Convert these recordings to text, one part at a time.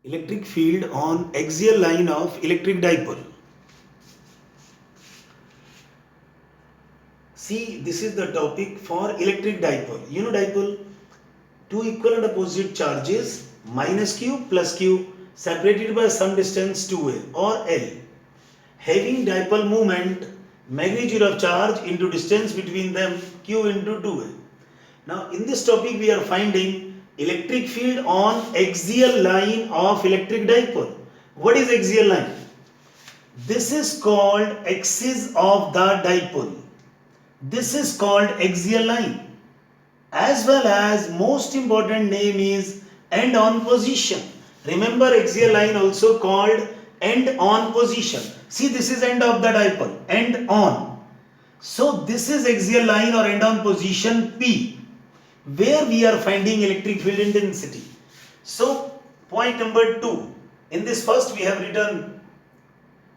Electric field on axial line of electric dipole. See, this is the topic for electric dipole. You know dipole? Two equal and opposite charges minus q plus q separated by some distance 2a or L, having dipole moment magnitude of charge into distance between them q into 2a. Now in this topic we are finding electric field on axial line of electric dipole. What is axial line? This is called axis of the dipole. This is called axial line. As well as most important name is end on position. Remember axial line also called end on position. See, this is end of the dipole, end on. So this is axial line or end on position P, where we are finding electric field intensity. So point number 2. In this first we have written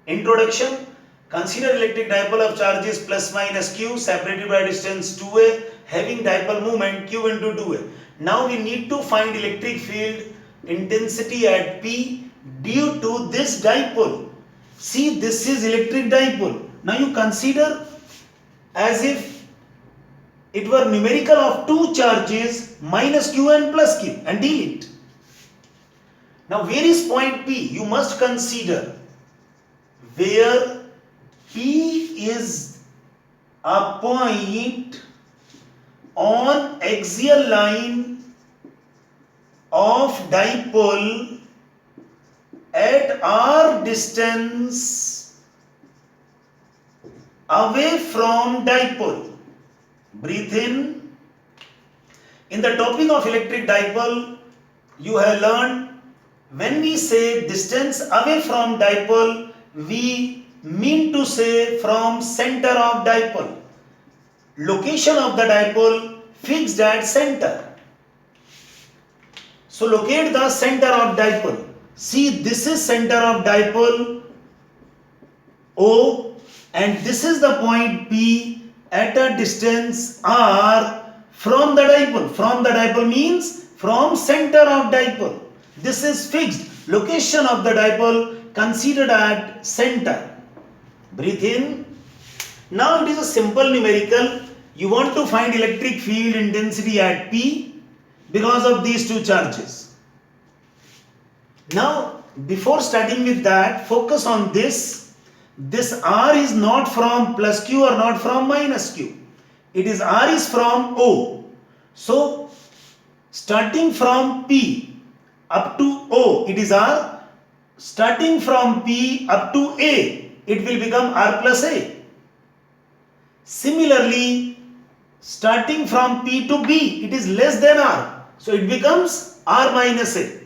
introduction. Consider electric dipole of charges plus minus q separated by distance 2a having dipole moment q into 2a. Now we need to find electric field intensity at P due to this dipole. See, this is electric dipole. Now you consider as if it were numerical of two charges minus q and plus q and deal it. Now where is point P? You must consider where P is a point on axial line of dipole at r distance away from dipole. Breathe in. In the topic of electric dipole, you have learned when we say distance away from dipole, we mean to say from center of dipole. Location of the dipole fixed at center. So locate the center of dipole. See, this is center of dipole O and this is the point P at a distance r from the dipole. From the dipole means from center of dipole. This is fixed. Location of the dipole considered at center. Breathe in. Now it is a simple numerical. You want to find electric field intensity at P because of these two charges. Now before starting with that, focus on this. This R is not from plus Q or not from minus Q. It is R is from O. So starting from P up to O, it is R. Starting from P up to A, it will become R plus A. Similarly, starting from P to B, it is less than R. So it becomes R minus A.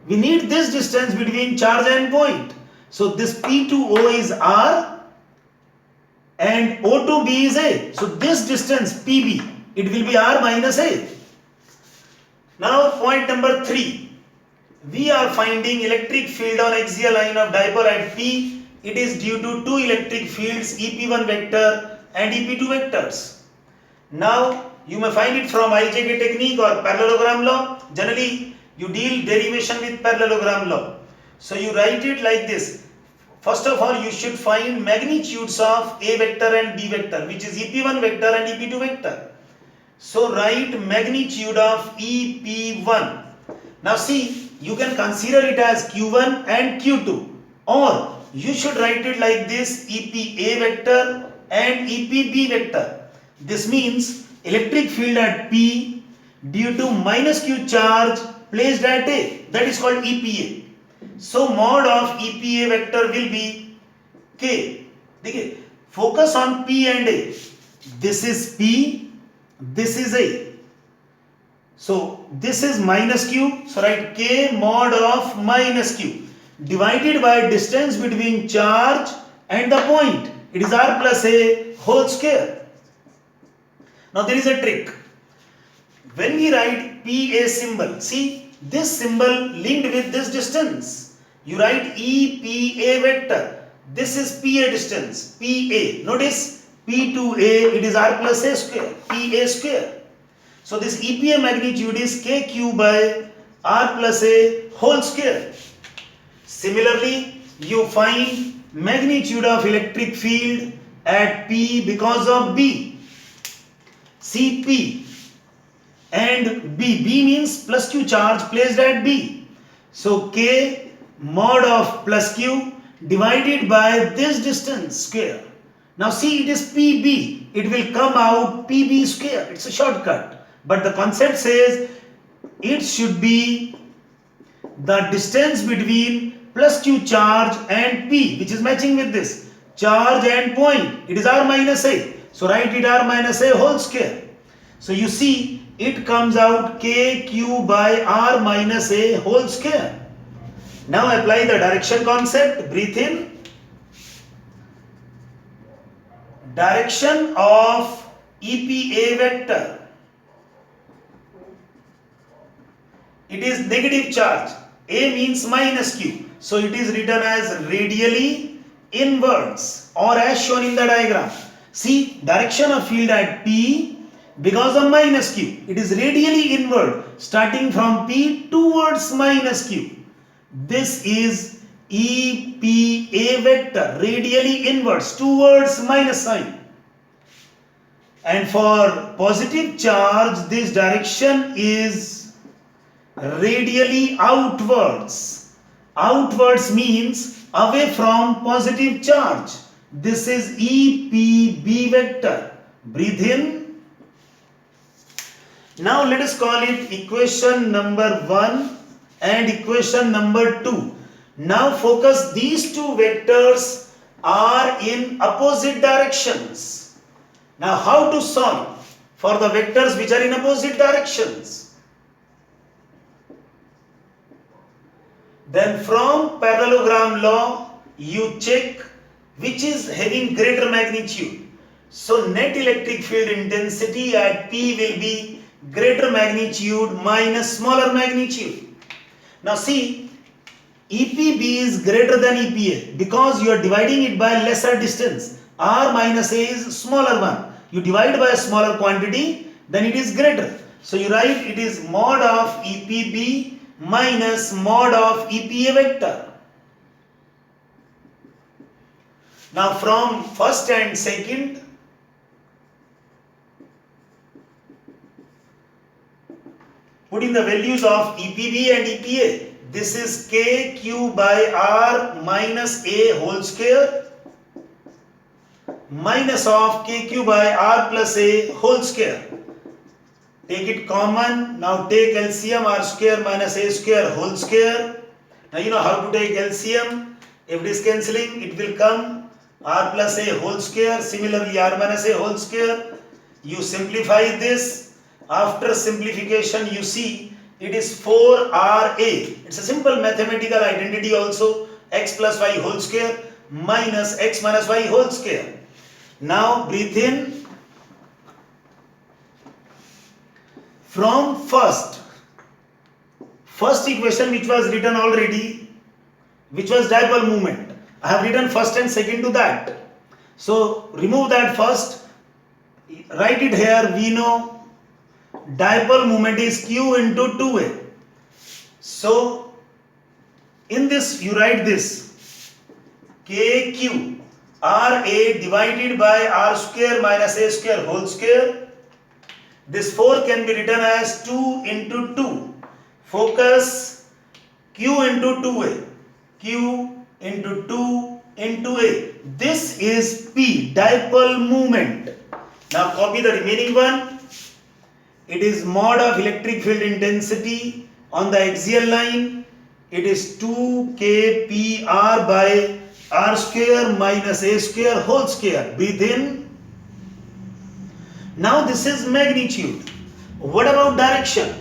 We need this distance between charge and point. So this P to O is R and O to B is A. So this distance PB, it will be R minus A. Now point number 3. We are finding electric field on axial line of dipole at P. It is due to two electric fields EP1 vector and EP2 vectors. Now you may find it from IJK technique or parallelogram law. Generally you deal derivation with parallelogram law. So you write it like this. First of all, you should find magnitudes of A vector and B vector, which is EP1 vector and EP2 vector. So write magnitude of EP1. Now see, you can consider it as Q1 and Q2, or you should write it like this: EPA vector and EPB vector. This means electric field at P due to minus Q charge placed at A, that is called EPA. So mod of EPA vector will be K. Okay. Focus on P and A. This is P, this is A. So this is minus Q. So write K mod of minus Q divided by distance between charge and the point. It is R plus A whole square. Now there is a trick. When we write PA symbol, see this symbol linked with this distance. You write EPA vector. This is PA distance, PA. Notice P to A, it is R plus A square, PA square. So this EPA magnitude is KQ by R plus A whole square. Similarly, you find magnitude of electric field at P because of B. See P and B. B means plus Q charge placed at B. So K mod of plus Q divided by this distance square. Now see, it is PB. It will come out PB square. It's a shortcut. But the concept says it should be the distance between plus Q charge and P, which is matching with this charge and point. It is R minus A. So write it R minus A whole square. So you see, it comes out KQ by R minus A whole square. Now apply the direction concept. Breathe in. Direction of EPA vector. It is negative charge. A means minus Q. So it is written as radially inwards or as shown in the diagram. See, direction of field at P because of minus Q. It is radially inward starting from P towards minus Q. This is EPA vector, radially inwards towards minus sign. And for positive charge, this direction is radially outwards. Outwards means away from positive charge. This is EPB vector. Breathe in. Now let us call it equation number 1 and equation number 2. Now focus, these two vectors are in opposite directions. Now how to solve for the vectors which are in opposite directions? Then from parallelogram law you check which is having greater magnitude. So net electric field intensity at P will be greater magnitude minus smaller magnitude. Now see, EPB is greater than EPA because you are dividing it by lesser distance. R minus A is smaller one. You divide by a smaller quantity, then it is greater. So you write it is mod of EPB minus mod of EPA vector. Now from first and second, put in the values of EPB and EPA. This is KQ by R minus A whole square minus of KQ by R plus A whole square. Take it common. Now take LCM, R square minus A square whole square. Now you know how to take LCM. If it is cancelling, it will come R plus A whole square. Similarly, R minus A whole square. You simplify this. After simplification, you see it is 4RA. It's a simple mathematical identity also. X plus Y whole square minus X minus Y whole square. Now breathe in. From first equation which was written already, which was dipole moment, I have written first and second to that. So remove that first, write it here. We know dipole moment is Q into 2A. So in this you write this KQ RA divided by R square minus A square whole square. This 4 can be written as 2 into 2. Focus, Q into 2A. Q into 2 into A. This is P, dipole moment. Now copy the remaining one. It is mod of electric field intensity on the axial line. It is 2kPr by R square minus A square whole square. Breathe in. Now this is magnitude. What about direction?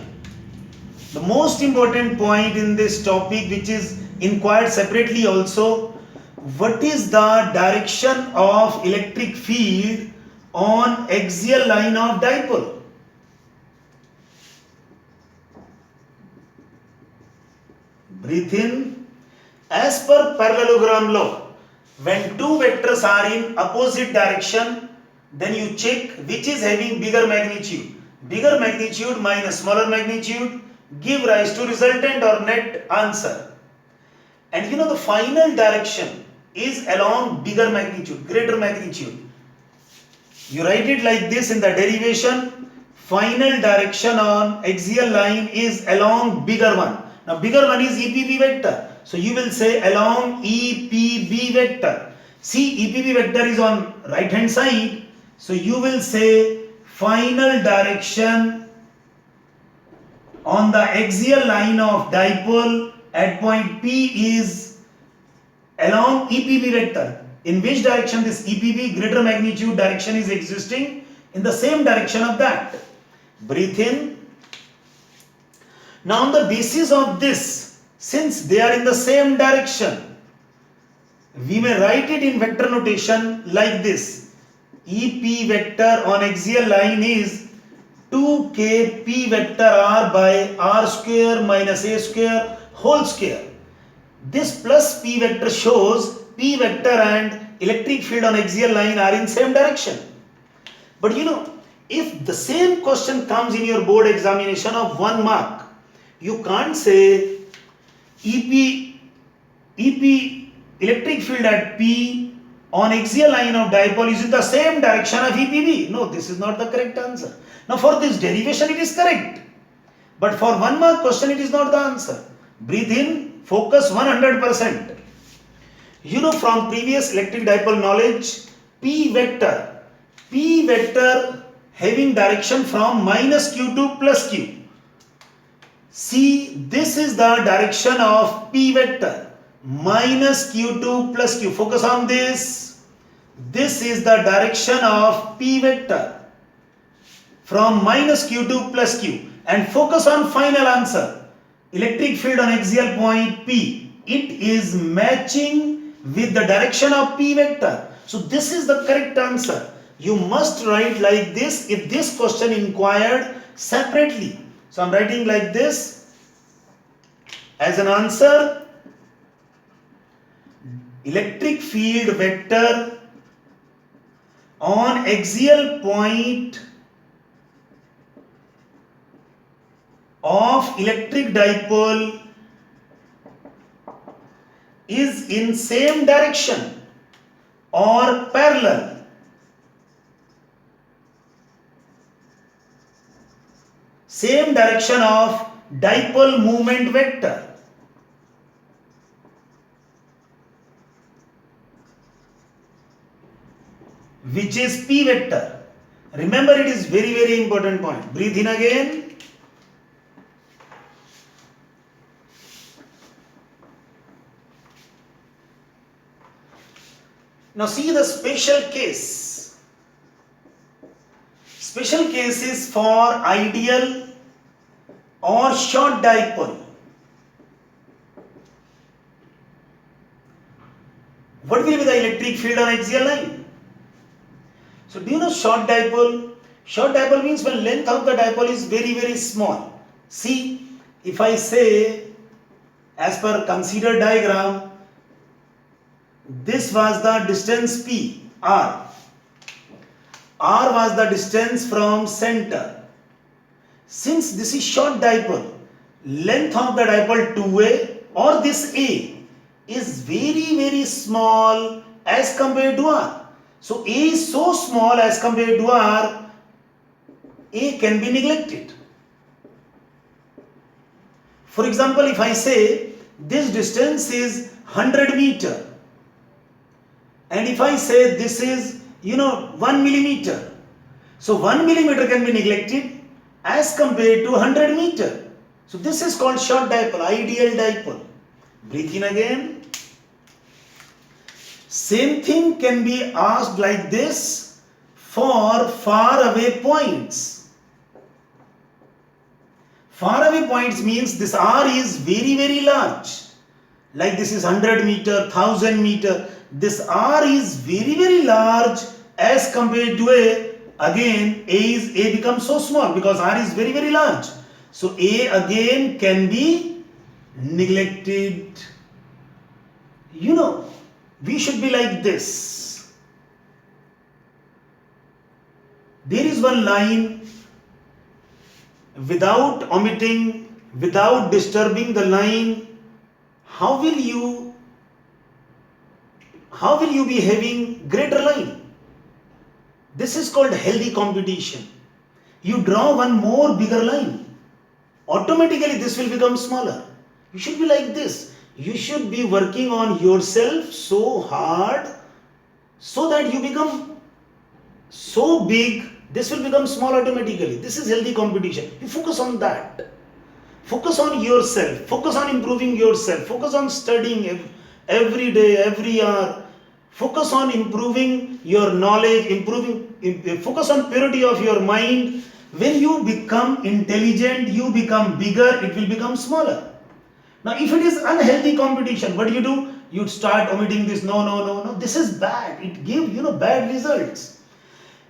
The most important point in this topic, which is inquired separately also, what is the direction of electric field on axial line of dipole? Breathe in. As per parallelogram law, when two vectors are in opposite direction, then you check which is having bigger magnitude. Bigger magnitude minus smaller magnitude give rise to resultant or net answer. And you know the final direction is along bigger magnitude, greater magnitude. You write it like this in the derivation. Final direction on axial line is along bigger one. Now bigger one is EPB vector. So you will say along EPB vector. See, EPB vector is on right hand side. So you will say final direction on the axial line of dipole at point P is along EPB vector. In which direction this EPB greater magnitude direction is existing? In the same direction of that. Breathe in. Now on the basis of this, since they are in the same direction, we may write it in vector notation like this. EP vector on axial line is 2k p vector r by r square minus a square whole square. This plus p vector shows p vector and electric field on axial line are in same direction. But you know, if the same question comes in your board examination of 1 mark, you can't say EP electric field at P on axial line of dipole is in the same direction of EPB. No, this is not the correct answer. Now for this derivation it is correct. But for 1 mark question it is not the answer. Breathe in, focus 100%. You know from previous electric dipole knowledge, P vector having direction from minus q to plus q. See, this is the direction of P vector, minus q2 plus q. Focus on this. This is the direction of P vector from minus q2 plus q. And focus on final answer. Electric field on axial point P. It is matching with the direction of P vector. So this is the correct answer. You must write like this if this question inquired separately. So I am writing like this as an answer. Electric field vector on axial point of electric dipole is in same direction or parallel same direction of dipole moment vector. Which is P vector. Remember, it is very, very important point. Breathe in again. Now see the special case. Special case is for ideal or short dipole. What will be the electric field on axial line? So do you know short dipole? Short dipole means when length of the dipole is very, very small. See, if I say as per considered diagram, this was the distance P, R. R was the distance from center. Since this is short dipole, length of the dipole 2A or this A is very, very small as compared to R. So A is so small as compared to R, A can be neglected. For example, if I say this distance is 100 meter and if I say this is 1 millimeter, so 1 millimeter can be neglected as compared to 100 meter. So this is called short dipole, ideal dipole. Breathe in again. Same thing can be asked like this for far away points. Far away points means this R is very, very large. Like this is 100 meter, 1000 meter. This R is very, very large as compared to A. Again, A becomes so small because R is very, very large. So A again can be neglected. We should be like this. There is one line without omitting, without disturbing the line, how will you be having greater line? This is called healthy competition. You draw one more bigger line, automatically this will become smaller. You should be like this. You should be working on yourself so hard so that you become so big, this will become small automatically. This is healthy competition. You focus on that. Focus on yourself. Focus on improving yourself. Focus on studying every day, every hour. Focus on improving your knowledge, focus on purity of your mind. When you become intelligent, you become bigger, it will become smaller. Now, if it is unhealthy competition, what do? You start omitting this. No. This is bad. It gives, bad results.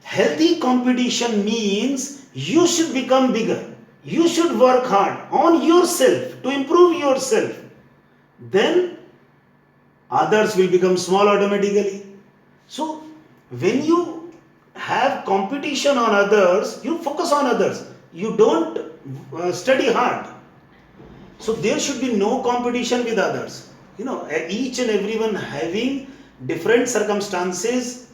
Healthy competition means you should become bigger. You should work hard on yourself to improve yourself. Then others will become small automatically. So when you have competition on others, you focus on others. You don't study hard. So there should be no competition with others. Each and everyone having different circumstances,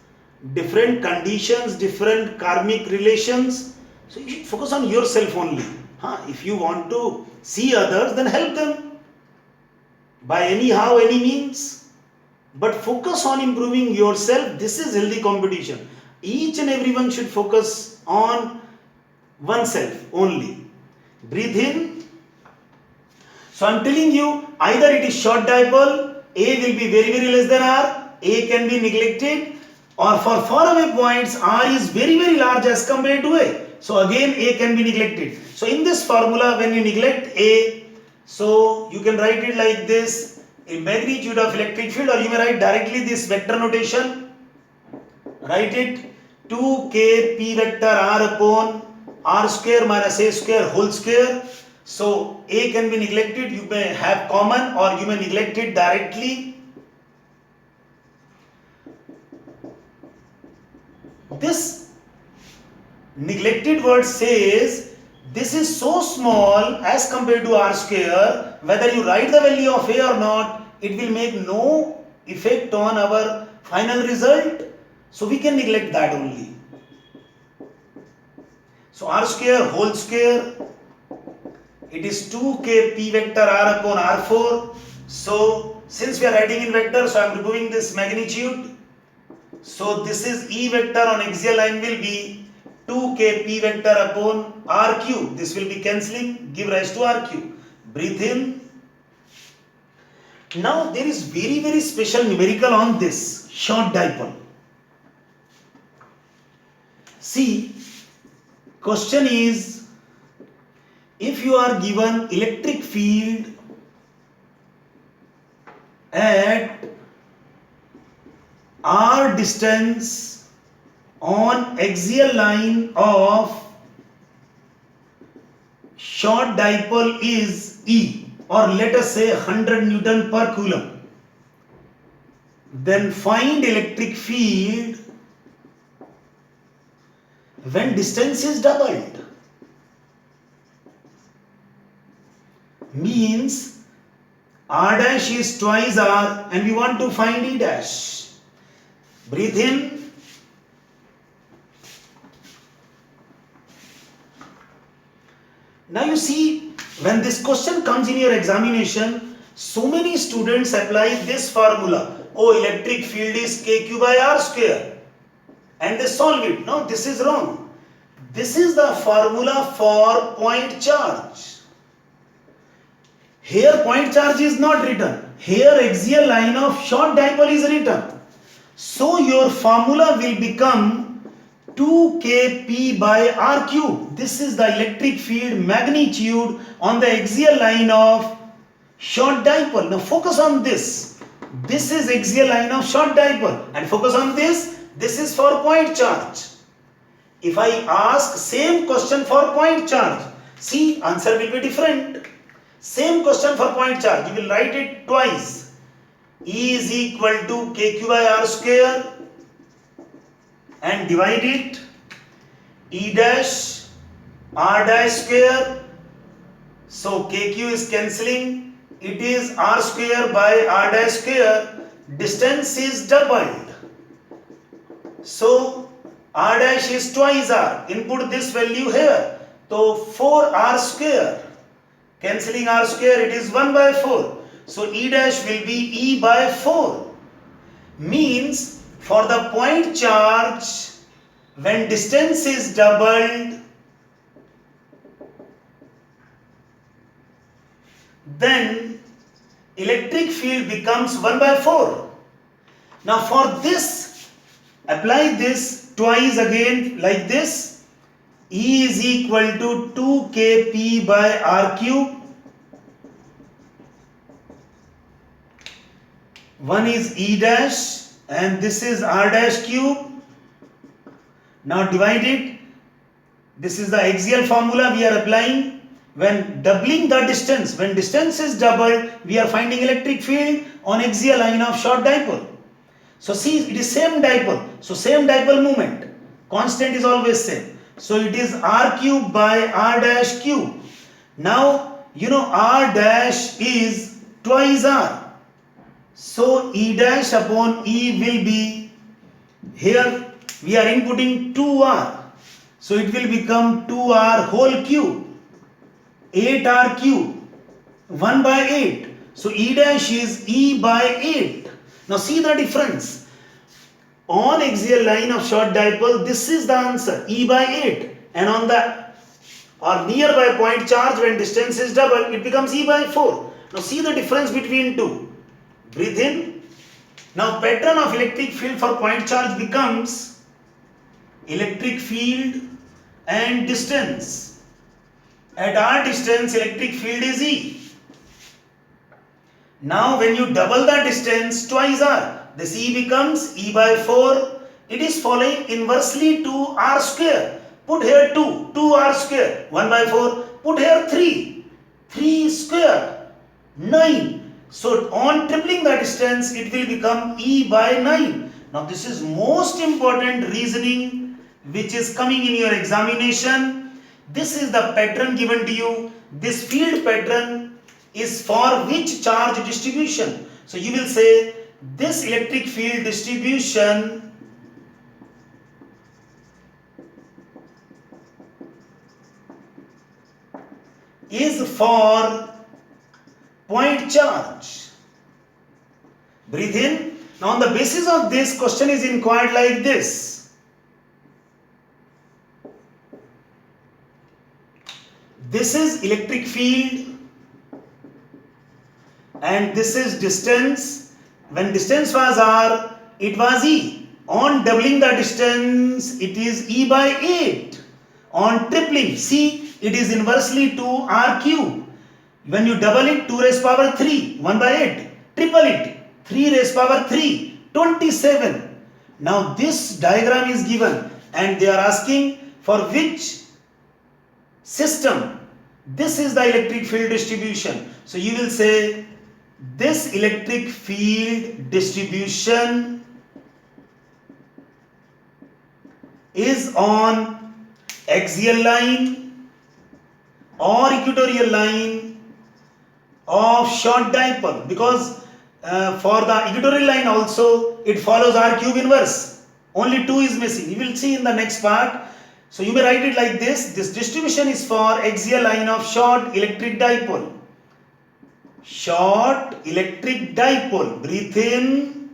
different conditions, different karmic relations. So you should focus on yourself only. If you want to see others, then help them by anyhow, any means. But focus on improving yourself. This is healthy competition. Each and everyone should focus on oneself only. Breathe in. So I'm telling you, either it is short dipole, A will be very, very less than R, A can be neglected, or for faraway points, R is very, very large as compared to A. So again, A can be neglected. So in this formula, when you neglect A, so you can write it like this, a magnitude of electric field, or you may write directly this vector notation. Write it 2k p vector R upon R square minus A square whole square. So A can be neglected, you may have common, or you may neglect it directly. This neglected word says this is so small as compared to R square, whether you write the value of A or not, it will make no effect on our final result. So we can neglect that only. So R square whole square, it is 2k p vector R upon R4. So since we are writing in vector, so I am removing this magnitude. So this is E vector on axial line will be 2k p vector upon R cube. This will be cancelling, give rise to R cube. Breathe in. Now there is very, very special numerical on this short dipole. See, question is, if you are given electric field at R distance on axial line of short dipole is E, or let us say 100 Newton per Coulomb, then find electric field when distance is doubled. Means R dash is twice R and we want to find E dash. Breathe in. Now you see, when this question comes in your examination, so many students apply this formula. Oh, electric field is KQ by R square. And they solve it. No, this is wrong. This is the formula for point charge. Here point charge is not written. Here axial line of short dipole is written. So your formula will become 2kp by R cube. This is the electric field magnitude on the axial line of short dipole. Now focus on this. This is axial line of short dipole. And focus on this. This is for point charge. If I ask same question for point charge, see, answer will be different. Same question for point charge, you will write it twice. E is equal to KQ by R square and divide it. E dash R dash square. So KQ is cancelling. it is r square by r dash square. Distance is doubled. So r dash is twice r. Input this value here. So 4r square. Cancelling r square, it is 1 by 4. So E dash will be E by 4. Means for the point charge, when distance is doubled, then electric field becomes 1 by 4. Now for this, apply this twice again like this. E is equal to 2kp by r cube. One is E dash and this is r dash cube. Now divide it. This is the axial formula we are applying. When doubling the distance, when distance is doubled, we are finding electric field on axial line of short dipole. So see, it is same dipole. So same dipole moment. Constant is always same. So it is r cube by r dash cube. Now, you know r dash is twice r. So E dash upon E will be, here we are inputting 2r. So it will become 2r whole cube. 8r cube. 1 by 8. So E dash is E by 8. Now see the difference. On axial line of short dipole, this is the answer, E by 8. And on the or nearby point charge, when distance is double, it becomes E by 4. Now see the difference between two. Breathe in. Now pattern of electric field for point charge becomes electric field and distance. At r distance, electric field is E. Now when you double the distance, twice r. This E becomes E by 4. It is following inversely to r square. Put here 2, 2r square, 1 by 4. Put here 3, 3 square, 9. So on tripling the distance, it will become E by 9. Now this is most important reasoning which is coming in your examination. This is the pattern given to you. This field pattern is for which charge distribution? So you will say this electric field distribution is for point charge. Breathe in. Now on the basis of this, question is inquired like this. This is electric field and this is distance. When distance was r, it was E. On doubling the distance, it is E by 8. On tripling, see, it is inversely to r cube. When you double it, 2 raised power 3, 1 by 8. Triple it, 3 raised power 3, 27. Now this diagram is given and they are asking for which system. This is the electric field distribution. So you will say this electric field distribution is on axial line or equatorial line of short dipole, because for the equatorial line also it follows r cube inverse. Only 2 is missing. You will see in the next part. So you may write it like this. This distribution is for axial line of short electric dipole. Short electric dipole. Breathe in.